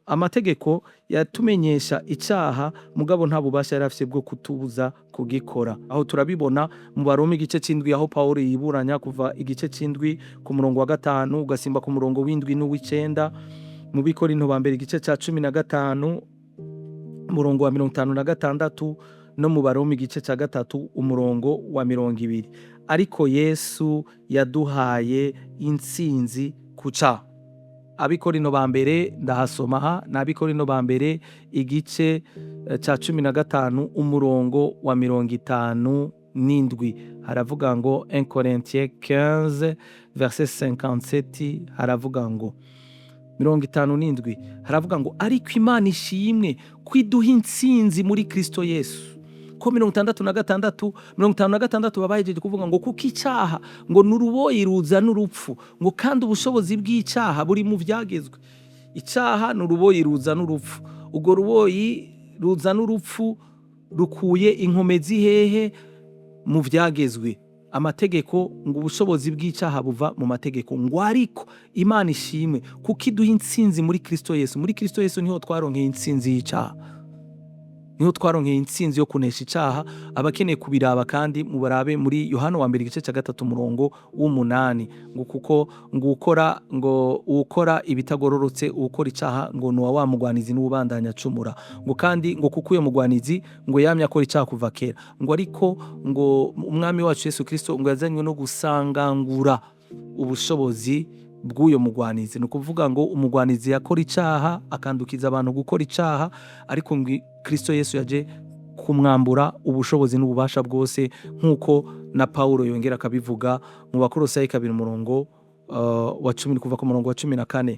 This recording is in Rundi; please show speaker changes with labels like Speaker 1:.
Speaker 1: amategeko yatumenyesha icyaha mugabo nta bubasha yari afite bwo kutubuza kugikora. Aho turabibona mu Baroma igice c'indwi aho Pawulo yiburanya kuva igice c'indwi ku murongo wa 5 ugasimba ku murongo w'indwi n'uw'icenda, mu Bikorinto ba mbere igice ca 15 umurongo wa 56 no mu Baroma igice ca 3 umurongo wa 20. Ariko Yesu yaduhaye intsinzi ku caha. Abikorinto ba mbere ndahasoma aha, na Abikorinto ba mbere igice ca 15 umurongo wa 57 haravuga ngo 1 Corinthiens 15 verset 57 haravuga ngo 57 haravuga ngo ariko Imana ishimwe kwiduha intsinzi muri Kristo Yesu. Ko 56 babayejeje kuvuga ngo kuko icyaha ngo nuruboyi ruza n'urupfu, ngo kandi ubushobozi bw'icyaha buri mu vyagezwe. Icyaha nuruboyi ruza n'urupfu, ubwo ruboyi ruza n'urupfu rukuye inkomezi hehe? Mu vyagezwe. Amategeko ngo ubushobozi bw'icyaha buva mu mategeko, ngo ariko Imana ishimwe kuko iduha intsinzi muri Kristo Yesu. Muri Kristo Yesu niho twaronkeye intsinzi y'icyaha, niho twaronkeye intsinzi yo kunesha icyaha. Abakeneye kubiraba kandi mubarabe muri Yohana wa mbere igice ca 3 umurongo w'8 ngo kuko ngo ukora ibitagororotse ukora icyaha ngo nuwa wa mugwanizi n'ubandanya acumura, ngo kandi ngo kuko uyo mugwanizi ngo yamye akora icyaha kuva kera, ngo ariko ngo umwami wacu Yesu Kristo ngo yazanywe no gusangangura ubushobozi bw'uyo mugwanizi. Ni ukuvuga ngo umugwanizi yakora icyaha akandukiza abantu gukora icyaha, ariko Kristo Yesu yaje kumwambura ubushobozi n'ububasha bwose, nk'uko na Pawulo yongera akabivuga mu Bakolosayi 2 umurongo wa 10 kuva ku murongo wa 14.